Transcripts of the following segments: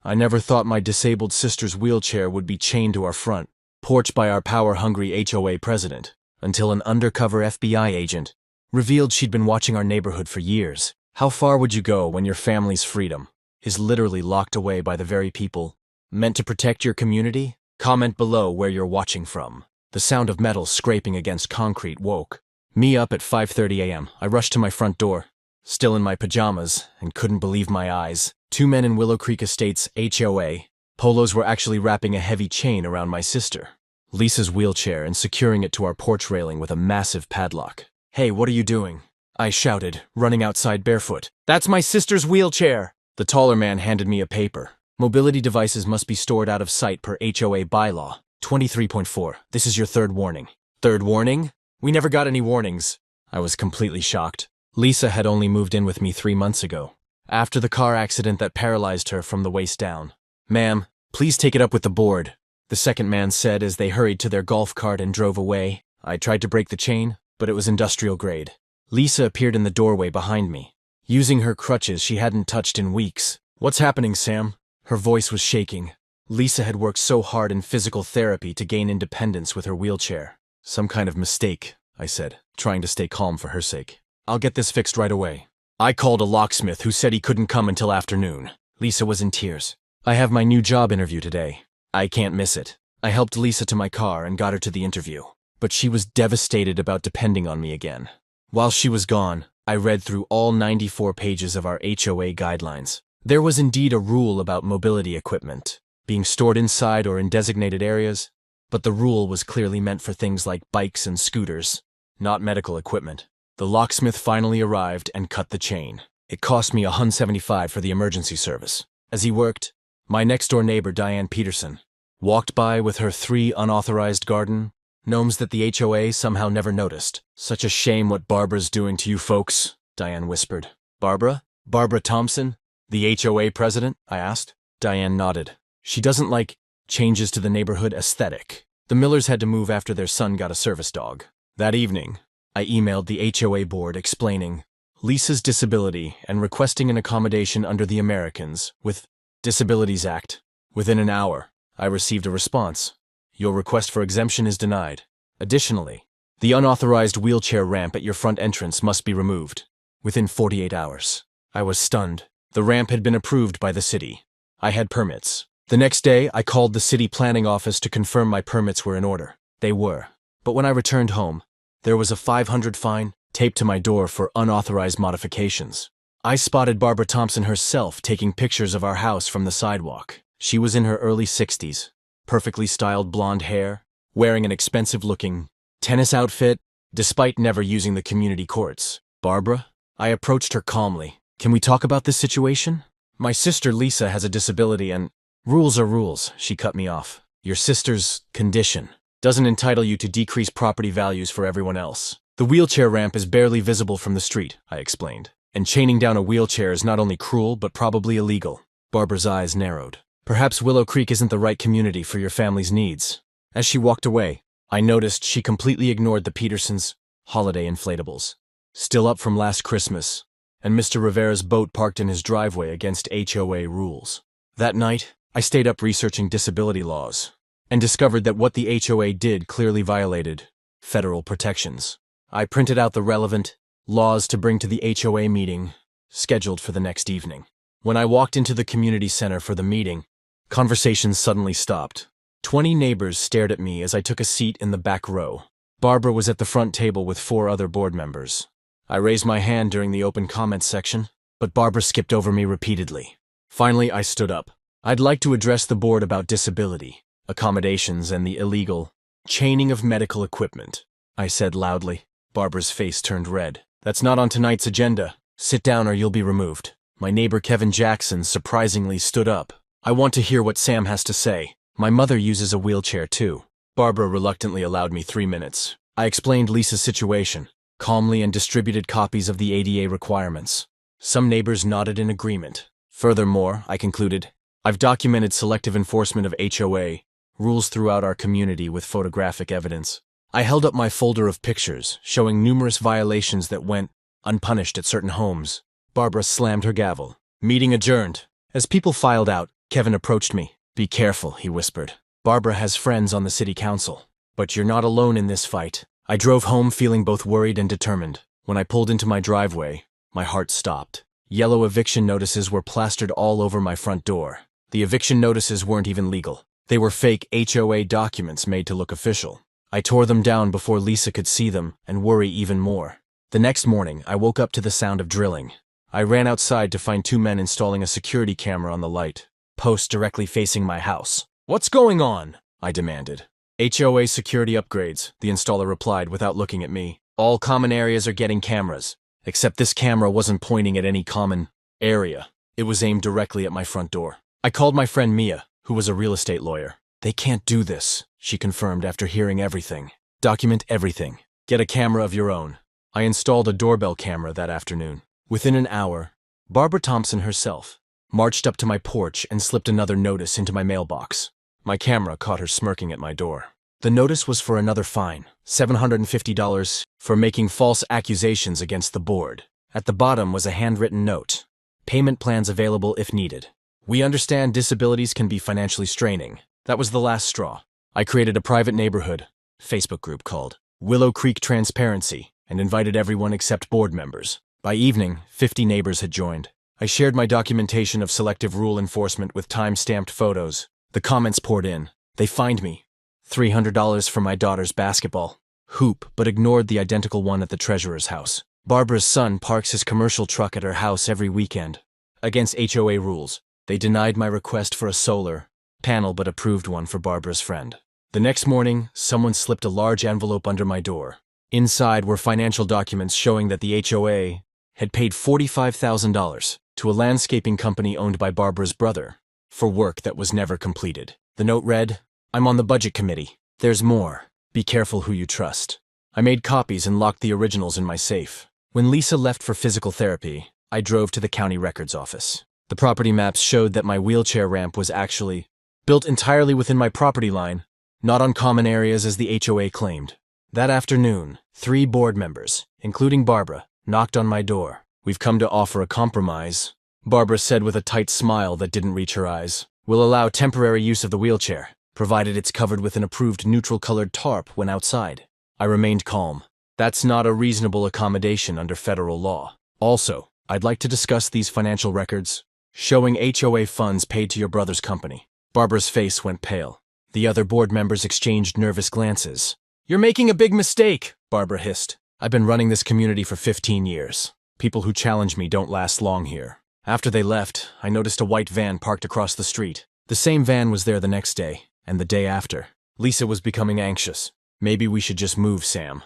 I never thought my disabled sister's wheelchair would be chained to our front porch by our power-hungry HOA president, until an undercover FBI agent revealed she'd been watching our neighborhood for years. How far would you go when your family's freedom is literally locked away by the very people meant to protect your community? Comment below where you're watching from. The sound of metal scraping against concrete woke me up at 5:30 a.m. I rushed to my front door, still in my pajamas, and couldn't believe my eyes. Two men in Willow Creek Estates HOA polos were actually wrapping a heavy chain around my sister, Lisa's wheelchair, and securing it to our porch railing with a massive padlock. "Hey, what are you doing?" I shouted, running outside barefoot. "That's my sister's wheelchair!" The taller man handed me a paper. "Mobility devices must be stored out of sight per HOA bylaw 23.4. This is your third warning." "Third warning? We never got any warnings." I was completely shocked. Lisa had only moved in with me 3 months ago, after the car accident that paralyzed her from the waist down. "Ma'am, please take it up with the board," the second man said as they hurried to their golf cart and drove away. I tried to break the chain, but it was industrial grade. Lisa appeared in the doorway behind me, using her crutches she hadn't touched in weeks. "What's happening, Sam?" Her voice was shaking. Lisa had worked so hard in physical therapy to gain independence with her wheelchair. "Some kind of mistake," I said, trying to stay calm for her sake. "I'll get this fixed right away." I called a locksmith who said he couldn't come until afternoon. Lisa was in tears. "I have my new job interview today. I can't miss it." I helped Lisa to my car and got her to the interview, but she was devastated about depending on me again. While she was gone, I read through all 94 pages of our HOA guidelines. There was indeed a rule about mobility equipment being stored inside or in designated areas, but the rule was clearly meant for things like bikes and scooters, not medical equipment. The locksmith finally arrived and cut the chain. It cost me $175 for the emergency service. As he worked, my next-door neighbor, Diane Peterson, walked by with her 3 unauthorized garden gnomes that the HOA somehow never noticed. "Such a shame what Barbara's doing to you folks," Diane whispered. "Barbara? Barbara Thompson? The HOA president?" I asked. Diane nodded. "She doesn't like changes to the neighborhood aesthetic. The Millers had to move after their son got a service dog." That evening, I emailed the HOA board explaining Lisa's disability and requesting an accommodation under the Americans with Disabilities Act. Within an hour, I received a response. "Your request for exemption is denied. Additionally, the unauthorized wheelchair ramp at your front entrance must be removed within 48 hours. I was stunned. The ramp had been approved by the city. I had permits. The next day, I called the city planning office to confirm my permits were in order. They were. But when I returned home, there was a $500 fine taped to my door for unauthorized modifications. I spotted Barbara Thompson herself taking pictures of our house from the sidewalk. She was in her early 60s, perfectly styled blonde hair, wearing an expensive-looking tennis outfit, despite never using the community courts. "Barbara?" I approached her calmly. "Can we talk about this situation? My sister Lisa has a disability and rules are rules," she cut me off. "Your sister's condition doesn't entitle you to decrease property values for everyone else. The wheelchair ramp is barely visible from the street," I explained, "and chaining down a wheelchair is not only cruel but probably illegal." Barbara's eyes narrowed. "Perhaps Willow Creek isn't the right community for your family's needs." As she walked away, I noticed she completely ignored the Petersons' holiday inflatables, still up from last Christmas, and Mr. Rivera's boat parked in his driveway against HOA rules. That night, I stayed up researching disability laws and discovered that what the HOA did clearly violated federal protections. I printed out the relevant laws to bring to the HOA meeting scheduled for the next evening. When I walked into the community center for the meeting, conversations suddenly stopped. 20 neighbors stared at me as I took a seat in the back row. Barbara was at the front table with 4 other board members. I raised my hand during the open comments section, but Barbara skipped over me repeatedly. Finally, I stood up. "I'd like to address the board about disability, accommodations, and the illegal chaining of medical equipment," I said loudly. Barbara's face turned red. "That's not on tonight's agenda. Sit down or you'll be removed." My neighbor Kevin Jackson surprisingly stood up. "I want to hear what Sam has to say. My mother uses a wheelchair too." Barbara reluctantly allowed me 3 minutes. I explained Lisa's situation calmly and distributed copies of the ADA requirements. Some neighbors nodded in agreement. "Furthermore," I concluded, "I've documented selective enforcement of HOA rules throughout our community with photographic evidence." I held up my folder of pictures, showing numerous violations that went unpunished at certain homes. Barbara slammed her gavel. "Meeting adjourned." As people filed out, Kevin approached me. "Be careful," he whispered. "Barbara has friends on the city council. But you're not alone in this fight." I drove home feeling both worried and determined. When I pulled into my driveway, my heart stopped. Yellow eviction notices were plastered all over my front door. The eviction notices weren't even legal. They were fake HOA documents made to look official. I tore them down before Lisa could see them and worry even more. The next morning, I woke up to the sound of drilling. I ran outside to find two men installing a security camera on the light post directly facing my house. "What's going on?" I demanded. "HOA security upgrades," the installer replied without looking at me. "All common areas are getting cameras." Except this camera wasn't pointing at any common area. It was aimed directly at my front door. I called my friend Mia, who was a real estate lawyer. "They can't do this," she confirmed after hearing everything. "Document everything. Get a camera of your own." I installed a doorbell camera that afternoon. Within an hour, Barbara Thompson herself marched up to my porch and slipped another notice into my mailbox. My camera caught her smirking at my door. The notice was for another fine, $750, for making false accusations against the board. At the bottom was a handwritten note. "Payment plans available if needed. We understand disabilities can be financially straining." That was the last straw. I created a private neighborhood Facebook group called Willow Creek Transparency and invited everyone except board members. By evening, 50 neighbors had joined. I shared my documentation of selective rule enforcement with time-stamped photos. The comments poured in. They fined me $300 for my daughter's basketball hoop, but ignored the identical one at the treasurer's house. Barbara's son parks his commercial truck at her house every weekend. Against HOA rules, they denied my request for a solar panel but approved one for Barbara's friend. The next morning, someone slipped a large envelope under my door. Inside were financial documents showing that the HOA had paid $45,000 to a landscaping company owned by Barbara's brother for work that was never completed. The note read, "I'm on the budget committee. There's more. Be careful who you trust." I made copies and locked the originals in my safe. When Lisa left for physical therapy, I drove to the county records office. The property maps showed that my wheelchair ramp was actually built entirely within my property line, not on common areas as the HOA claimed. That afternoon, 3 board members, including Barbara, knocked on my door. "We've come to offer a compromise," Barbara said with a tight smile that didn't reach her eyes. "We'll allow temporary use of the wheelchair, provided it's covered with an approved neutral-colored tarp when outside." I remained calm. That's not a reasonable accommodation under federal law. "Also, I'd like to discuss these financial records, showing HOA funds paid to your brother's company." Barbara's face went pale. The other board members exchanged nervous glances. "You're making a big mistake," Barbara hissed. "I've been running this community for 15 years. People who challenge me don't last long here." After they left, I noticed a white van parked across the street. The same van was there the next day, and the day after. Lisa was becoming anxious. "Maybe we should just move, Sam.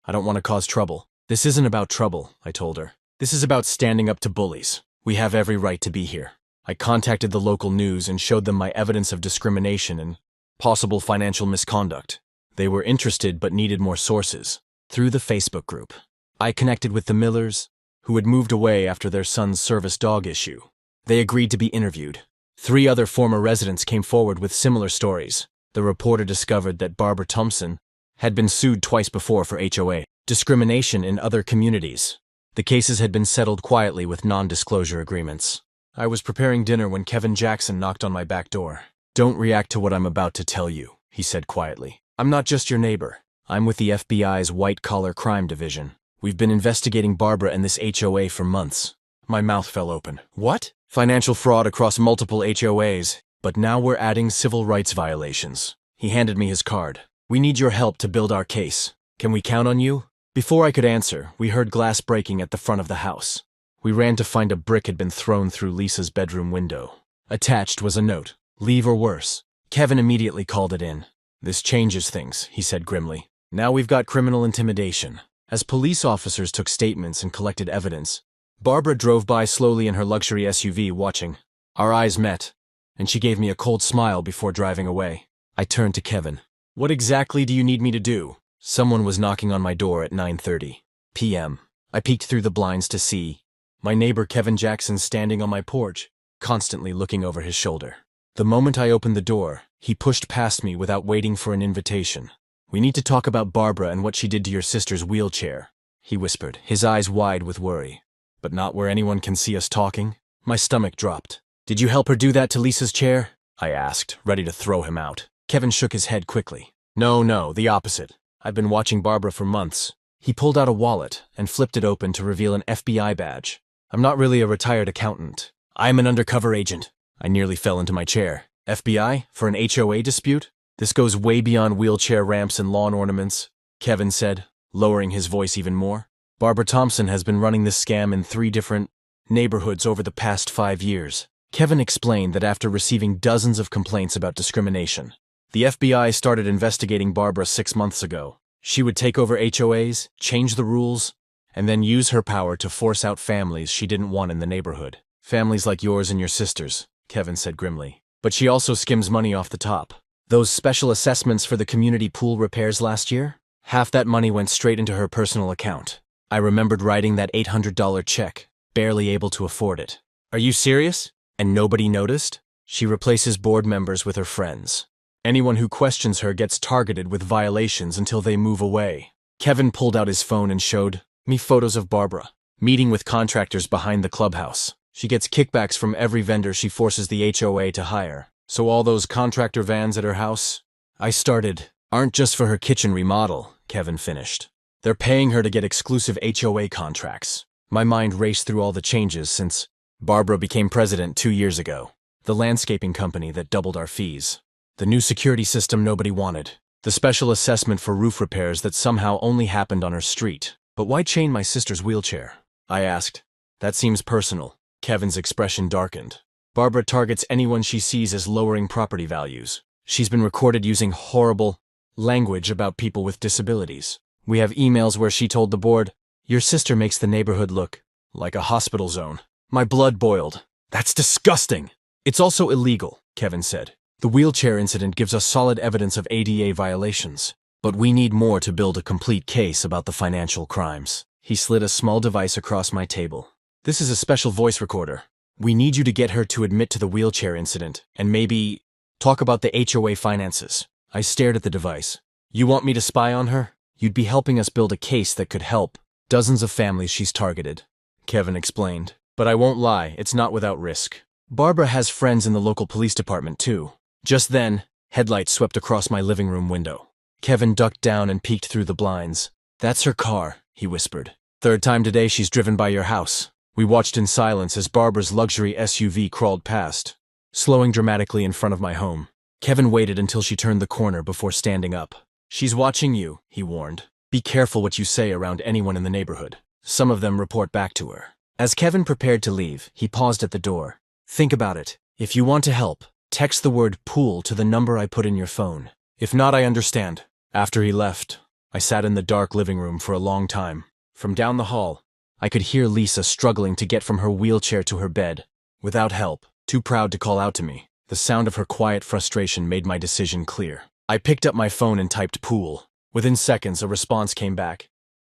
I don't want to cause trouble." "This isn't about trouble," I told her. "This is about standing up to bullies. We have every right to be here." I contacted the local news and showed them my evidence of discrimination and possible financial misconduct. They were interested but needed more sources. Through the Facebook group, I connected with the Millers, who had moved away after their son's service dog issue. They agreed to be interviewed. 3 other former residents came forward with similar stories. The reporter discovered that Barbara Thompson had been sued twice before for HOA discrimination in other communities. The cases had been settled quietly with non-disclosure agreements. I was preparing dinner when Kevin Jackson knocked on my back door. "Don't react to what I'm about to tell you," he said quietly. "I'm not just your neighbor. I'm with the FBI's white-collar crime division. We've been investigating Barbara and this HOA for months." My mouth fell open. "What?" "Financial fraud across multiple HOAs, but now we're adding civil rights violations." He handed me his card. "We need your help to build our case. Can we count on you?" Before I could answer, we heard glass breaking at the front of the house. We ran to find a brick had been thrown through Lisa's bedroom window. Attached was a note, "Leave or worse." Kevin immediately called it in. "This changes things," he said grimly. "Now we've got criminal intimidation." As police officers took statements and collected evidence, Barbara drove by slowly in her luxury SUV watching. Our eyes met, and she gave me a cold smile before driving away. I turned to Kevin. "What exactly do you need me to do?" Someone was knocking on my door at 9:30 p.m. I peeked through the blinds to see my neighbor Kevin Jackson standing on my porch, constantly looking over his shoulder. The moment I opened the door, he pushed past me without waiting for an invitation. "We need to talk about Barbara and what she did to your sister's wheelchair," he whispered, his eyes wide with worry. "But not where anyone can see us talking?" My stomach dropped. Did you help her do that to Lisa's chair? I asked, ready to throw him out. Kevin shook his head quickly. No, the opposite. I've been watching Barbara for months. He pulled out a wallet and flipped it open to reveal an FBI badge. I'm not really a retired accountant. I'm an undercover agent. I nearly fell into my chair. FBI? For an HOA dispute? This goes way beyond wheelchair ramps and lawn ornaments, Kevin said, lowering his voice even more. Barbara Thompson has been running this scam in 3 different neighborhoods over the past 5 years. Kevin explained that after receiving dozens of complaints about discrimination, the FBI started investigating Barbara 6 months ago. She would take over HOAs, change the rules, and then use her power to force out families she didn't want in the neighborhood. Families like yours and your sister's, Kevin said grimly. But she also skims money off the top. Those special assessments for the community pool repairs last year? Half that money went straight into her personal account. I remembered writing that $800 check, barely able to afford it. Are you serious? And nobody noticed? She replaces board members with her friends. Anyone who questions her gets targeted with violations until they move away. Kevin pulled out his phone and showed me photos of Barbara, meeting with contractors behind the clubhouse. She gets kickbacks from every vendor she forces the HOA to hire. So all those contractor vans at her house, aren't just for her kitchen remodel, Kevin finished. They're paying her to get exclusive HOA contracts. My mind raced through all the changes since Barbara became president 2 years ago. The landscaping company that doubled our fees. The new security system nobody wanted. The special assessment for roof repairs that somehow only happened on her street. But why chain my sister's wheelchair? I asked. That seems personal. Kevin's expression darkened. Barbara targets anyone she sees as lowering property values. She's been recorded using horrible language about people with disabilities. We have emails where she told the board, "Your sister makes the neighborhood look like a hospital zone." My blood boiled. That's disgusting. It's also illegal, Kevin said. The wheelchair incident gives us solid evidence of ADA violations. But we need more to build a complete case about the financial crimes. He slid a small device across my table. This is a special voice recorder. We need you to get her to admit to the wheelchair incident and maybe talk about the HOA finances. I stared at the device. You want me to spy on her? You'd be helping us build a case that could help dozens of families she's targeted, Kevin explained. But I won't lie, it's not without risk. Barbara has friends in the local police department too. Just then, headlights swept across my living room window. Kevin ducked down and peeked through the blinds. That's her car, he whispered. 3rd time today she's driven by your house. We watched in silence as Barbara's luxury SUV crawled past, slowing dramatically in front of my home. Kevin waited until she turned the corner before standing up. She's watching you, he warned. Be careful what you say around anyone in the neighborhood. Some of them report back to her. As Kevin prepared to leave, he paused at the door. Think about it. If you want to help, text the word pool to the number I put in your phone. If not, I understand. After he left, I sat in the dark living room for a long time. From down the hall, I could hear Lisa struggling to get from her wheelchair to her bed. Without help, too proud to call out to me. The sound of her quiet frustration made my decision clear. I picked up my phone and typed pool. Within seconds, a response came back.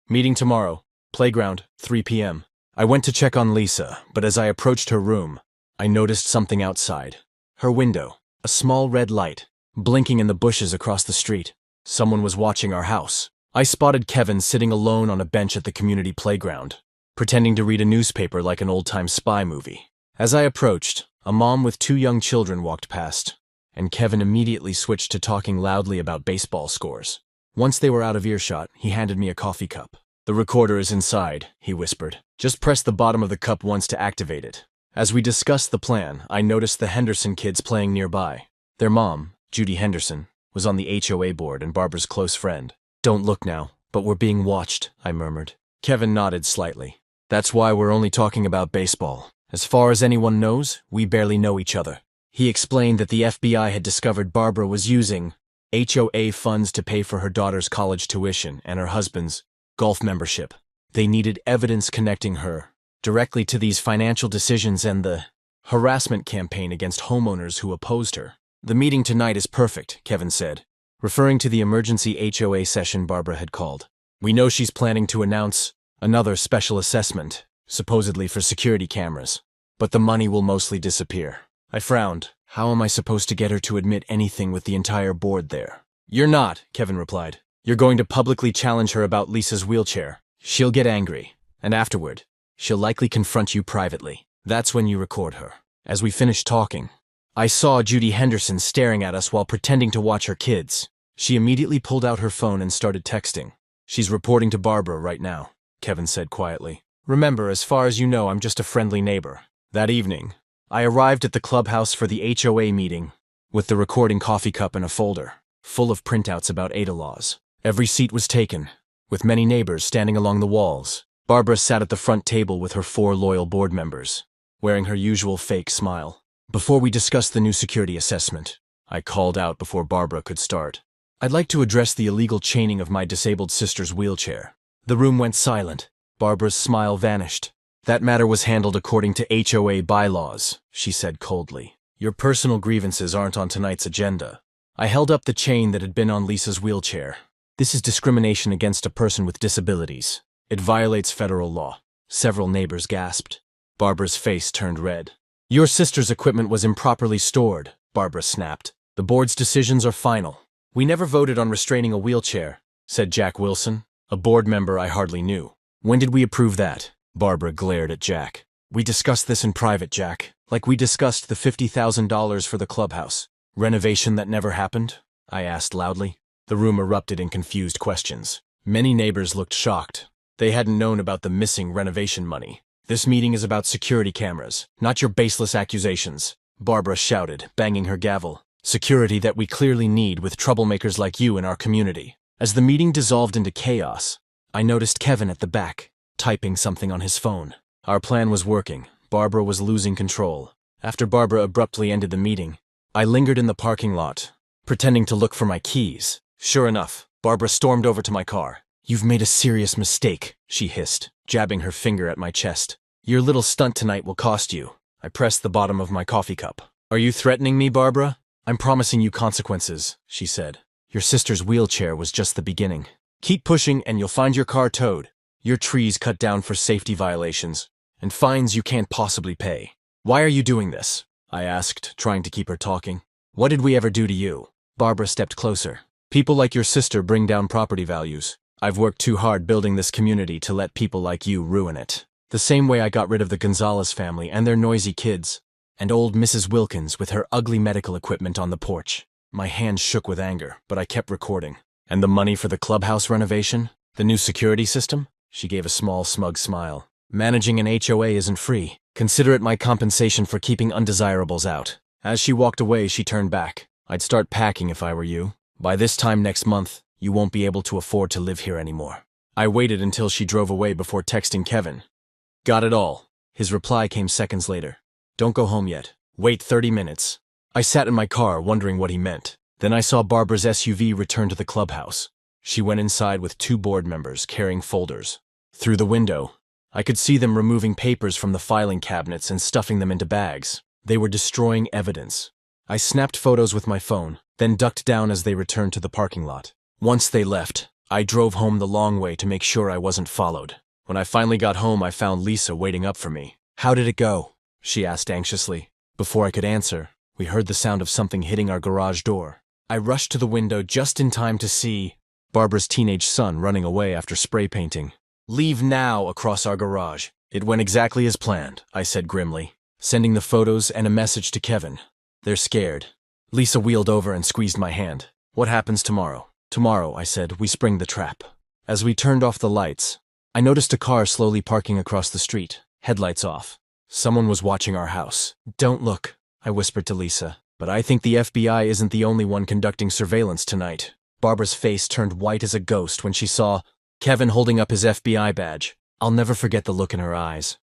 Meeting tomorrow. Playground, 3 p.m. I went to check on Lisa, but as I approached her room, I noticed something outside. Her window, a small red light, blinking in the bushes across the street. Someone was watching our house. I spotted Kevin sitting alone on a bench at the community playground, pretending to read a newspaper like an old-time spy movie. As I approached, a mom with 2 young children walked past, and Kevin immediately switched to talking loudly about baseball scores. Once they were out of earshot, he handed me a coffee cup. The recorder is inside, he whispered. Just press the bottom of the cup once to activate it. As we discussed the plan, I noticed the Henderson kids playing nearby. Their mom, Judy Henderson, was on the HOA board and Barbara's close friend. Don't look now, but we're being watched, I murmured. Kevin nodded slightly. That's why we're only talking about baseball. As far as anyone knows, we barely know each other. He explained that the FBI had discovered Barbara was using HOA funds to pay for her daughter's college tuition and her husband's golf membership. They needed evidence connecting her directly to these financial decisions and the harassment campaign against homeowners who opposed her. The meeting tonight is perfect, Kevin said, referring to the emergency HOA session Barbara had called. We know she's planning to announce another special assessment, supposedly for security cameras, but the money will mostly disappear. I frowned. How am I supposed to get her to admit anything with the entire board there? You're not, Kevin replied. You're going to publicly challenge her about Lisa's wheelchair. She'll get angry, and afterward, she'll likely confront you privately. That's when you record her. As we finished talking, I saw Judy Henderson staring at us while pretending to watch her kids. She immediately pulled out her phone and started texting. "She's reporting to Barbara right now," Kevin said quietly. "Remember, as far as you know, I'm just a friendly neighbor." That evening, I arrived at the clubhouse for the HOA meeting with the recording coffee cup and a folder full of printouts about ADA laws. Every seat was taken, with many neighbors standing along the walls. Barbara sat at the front table with her 4 loyal board members, wearing her usual fake smile. "Before we discuss the new security assessment," I called out before Barbara could start, "I'd like to address the illegal chaining of my disabled sister's wheelchair." The room went silent. Barbara's smile vanished. "That matter was handled according to HOA bylaws," she said coldly. "Your personal grievances aren't on tonight's agenda." I held up the chain that had been on Lisa's wheelchair. "This is discrimination against a person with disabilities. It violates federal law." Several neighbors gasped. Barbara's face turned red. "Your sister's equipment was improperly stored," Barbara snapped. "The board's decisions are final." "We never voted on restraining a wheelchair," said Jack Wilson, a board member I hardly knew. "When did we approve that?" Barbara glared at Jack. "We discussed this in private, Jack, like we discussed the $50,000 for the clubhouse." "Renovation that never happened?" I asked loudly. The room erupted in confused questions. Many neighbors looked shocked. They hadn't known about the missing renovation money. "This meeting is about security cameras, not your baseless accusations," Barbara shouted, banging her gavel. "Security that we clearly need with troublemakers like you in our community." As the meeting dissolved into chaos, I noticed Kevin at the back, typing something on his phone. Our plan was working. Barbara was losing control. After Barbara abruptly ended the meeting, I lingered in the parking lot, pretending to look for my keys. Sure enough, Barbara stormed over to my car. "You've made a serious mistake," she hissed, jabbing her finger at my chest. "Your little stunt tonight will cost you." I pressed the bottom of my coffee cup. "Are you threatening me, Barbara?" "I'm promising you consequences," she said. "Your sister's wheelchair was just the beginning. Keep pushing and you'll find your car towed, your trees cut down for safety violations, and fines you can't possibly pay." "Why are you doing this?" I asked, trying to keep her talking. "What did we ever do to you?" Barbara stepped closer. "People like your sister bring down property values. I've worked too hard building this community to let people like you ruin it. The same way I got rid of the Gonzalez family and their noisy kids, and old Mrs. Wilkins with her ugly medical equipment on the porch." My hands shook with anger, but I kept recording. "And the money for the clubhouse renovation? The new security system?" She gave a small, smug smile. "Managing an HOA isn't free. Consider it my compensation for keeping undesirables out." As she walked away, she turned back. "I'd start packing if I were you. By this time next month, you won't be able to afford to live here anymore." I waited until she drove away before texting Kevin. "Got it all." His reply came seconds later. "Don't go home yet. Wait 30 minutes. I sat in my car wondering what he meant. Then I saw Barbara's SUV return to the clubhouse. She went inside with 2 board members carrying folders. Through the window, I could see them removing papers from the filing cabinets and stuffing them into bags. They were destroying evidence. I snapped photos with my phone, then ducked down as they returned to the parking lot. Once they left, I drove home the long way to make sure I wasn't followed. When I finally got home, I found Lisa waiting up for me. "How did it go?" she asked anxiously. Before I could answer, we heard the sound of something hitting our garage door. I rushed to the window just in time to see Barbara's teenage son running away after spray painting. "Leave now," across our garage. "It went exactly as planned," I said grimly, sending the photos and a message to Kevin. "They're scared." Lisa wheeled over and squeezed my hand. "What happens tomorrow?" "Tomorrow," I said, "we spring the trap." As we turned off the lights, I noticed a car slowly parking across the street, headlights off. Someone was watching our house. "Don't look," I whispered to Lisa. "But I think the FBI isn't the only one conducting surveillance tonight." Barbara's face turned white as a ghost when she saw Kevin holding up his FBI badge. I'll never forget the look in her eyes.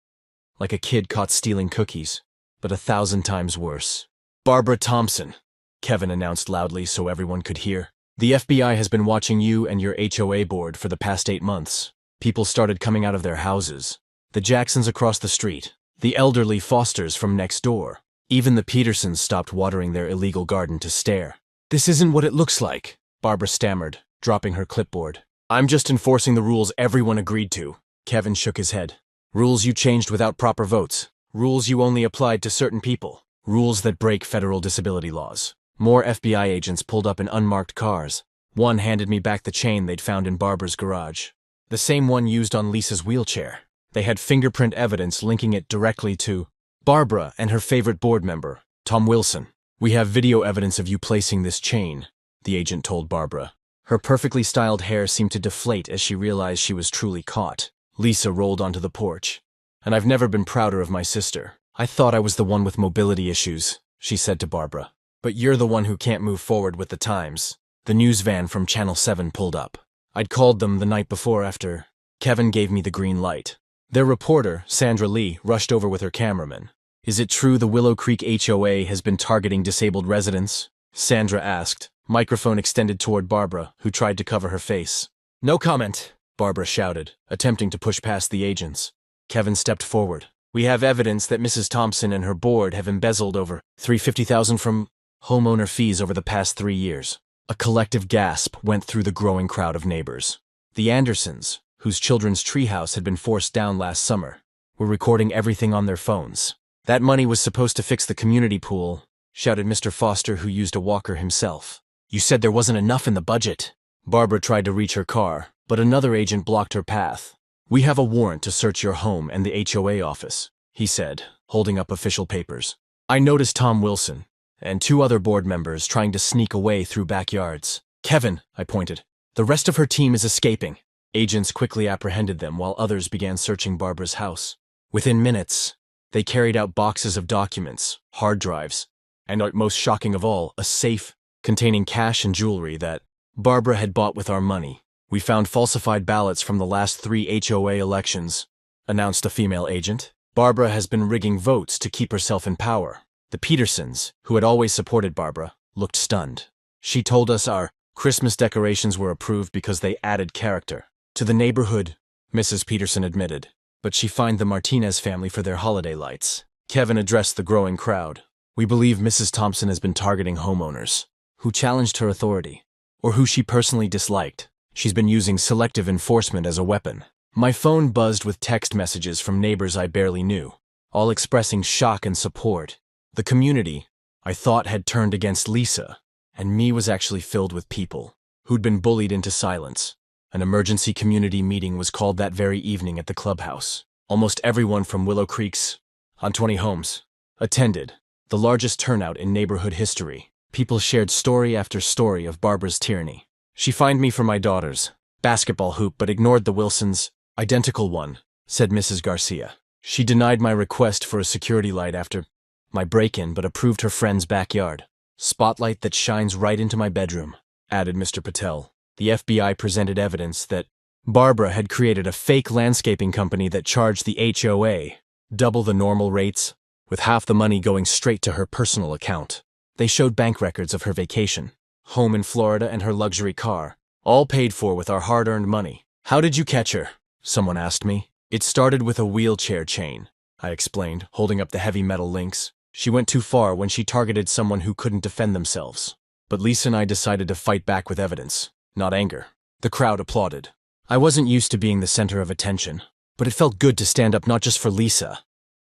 Like a kid caught stealing cookies, but 1,000 times worse. "Barbara Thompson," Kevin announced loudly so everyone could hear. "The FBI has been watching you and your HOA board for the past 8 months. People started coming out of their houses. The Jacksons across the street, the elderly Fosters from next door. Even the Petersons stopped watering their illegal garden to stare." "This isn't what it looks like," Barbara stammered, dropping her clipboard. "I'm just enforcing the rules everyone agreed to." Kevin shook his head. "Rules you changed without proper votes. Rules you only applied to certain people. Rules that break federal disability laws." More FBI agents pulled up in unmarked cars. One handed me back the chain they'd found in Barbara's garage. The same one used on Lisa's wheelchair. They had fingerprint evidence linking it directly to Barbara and her favorite board member, Tom Wilson. We have video evidence of you placing this chain, the agent told Barbara. Her perfectly styled hair seemed to deflate as she realized she was truly caught. Lisa rolled onto the porch. And I've never been prouder of my sister. I thought I was the one with mobility issues, she said to Barbara. But you're the one who can't move forward with the times. The news van from Channel 7 pulled up. I'd called them the night before after Kevin gave me the green light. Their reporter, Sandra Lee, rushed over with her cameraman. Is it true the Willow Creek HOA has been targeting disabled residents? Sandra asked, microphone extended toward Barbara, who tried to cover her face. No comment, Barbara shouted, attempting to push past the agents. Kevin stepped forward. We have evidence that Mrs. Thompson and her board have embezzled over $350,000 from homeowner fees over the past 3 years. A collective gasp went through the growing crowd of neighbors. The Andersons, whose children's treehouse had been forced down last summer, were recording everything on their phones. That money was supposed to fix the community pool, shouted Mr. Foster, who used a walker himself. You said there wasn't enough in the budget. Barbara tried to reach her car, but another agent blocked her path. We have a warrant to search your home and the HOA office, he said, holding up official papers. I noticed Tom Wilson and 2 other board members trying to sneak away through backyards. Kevin, I pointed. The rest of her team is escaping. Agents quickly apprehended them while others began searching Barbara's house. Within minutes, they carried out boxes of documents, hard drives, and most shocking of all, a safe containing cash and jewelry that Barbara had bought with our money. We found falsified ballots from the last 3 HOA elections, announced a female agent. Barbara has been rigging votes to keep herself in power. The Petersons, who had always supported Barbara, looked stunned. She told us our Christmas decorations were approved because they added character to the neighborhood, Mrs. Peterson admitted, but she fined the Martinez family for their holiday lights. Kevin addressed the growing crowd. We believe Mrs. Thompson has been targeting homeowners who challenged her authority or who she personally disliked. She's been using selective enforcement as a weapon. My phone buzzed with text messages from neighbors I barely knew, all expressing shock and support. The community, I thought, had turned against Lisa, and me was actually filled with people who'd been bullied into silence. An emergency community meeting was called that very evening at the clubhouse. Almost everyone from Willow Creek's 20 homes attended, the largest turnout in neighborhood history. People shared story after story of Barbara's tyranny. She fined me for my daughter's basketball hoop but ignored the Wilsons' identical one, said Mrs. Garcia. She denied my request for a security light after my break-in but approved her friend's backyard. Spotlight that shines right into my bedroom, added Mr. Patel. The FBI presented evidence that Barbara had created a fake landscaping company that charged the HOA double the normal rates, with half the money going straight to her personal account. They showed bank records of her vacation, home in Florida, and her luxury car, all paid for with our hard-earned money. How did you catch her? Someone asked me. It started with a wheelchair chain, I explained, holding up the heavy metal links. She went too far when she targeted someone who couldn't defend themselves. But Lisa and I decided to fight back with evidence, not anger. The crowd applauded. I wasn't used to being the center of attention, but it felt good to stand up not just for Lisa,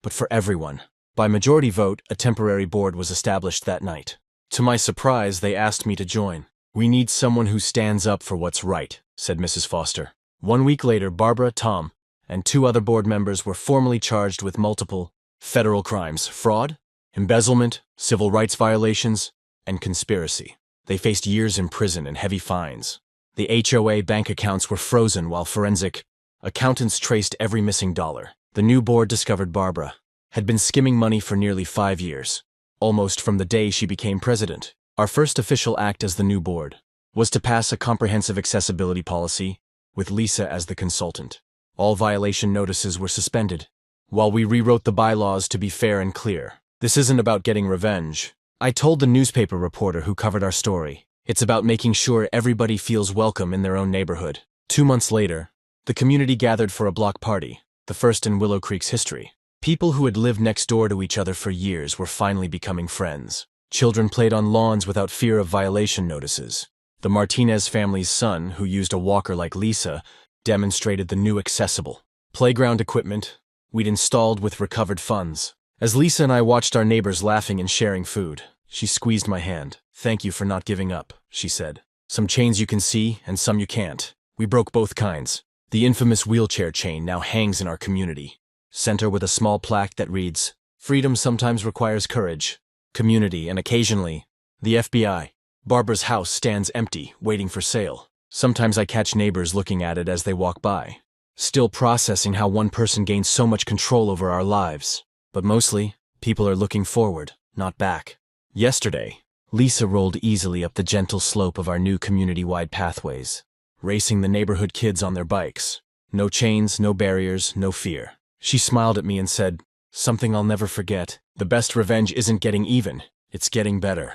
but for everyone. By majority vote, a temporary board was established that night. To my surprise, they asked me to join. We need someone who stands up for what's right, said Mrs. Foster. 1 week later, Barbara, Tom, and 2 other board members were formally charged with multiple federal crimes: fraud, embezzlement, civil rights violations, and conspiracy. They faced years in prison and heavy fines. The HOA bank accounts were frozen while forensic accountants traced every missing dollar. The new board discovered Barbara had been skimming money for nearly 5 years, almost from the day she became president. Our first official act as the new board was to pass a comprehensive accessibility policy with Lisa as the consultant. All violation notices were suspended, while we rewrote the bylaws to be fair and clear. This isn't about getting revenge, I told the newspaper reporter who covered our story. It's about making sure everybody feels welcome in their own neighborhood. 2 months later, the community gathered for a block party, the first in Willow Creek's history. People who had lived next door to each other for years were finally becoming friends. Children played on lawns without fear of violation notices. The Martinez family's son, who used a walker like Lisa, demonstrated the new accessible playground equipment we'd installed with recovered funds. As Lisa and I watched our neighbors laughing and sharing food, she squeezed my hand. Thank you for not giving up, she said. Some chains you can see and some you can't. We broke both kinds. The infamous wheelchair chain now hangs in our community center with a small plaque that reads, Freedom sometimes requires courage, community, and occasionally, the FBI. Barbara's house stands empty, waiting for sale. Sometimes I catch neighbors looking at it as they walk by, still processing how one person gains so much control over our lives. But mostly, people are looking forward, not back. Yesterday, Lisa rolled easily up the gentle slope of our new community-wide pathways, racing the neighborhood kids on their bikes. No chains, no barriers, no fear. She smiled at me and said, "Something I'll never forget. The best revenge isn't getting even, it's getting better."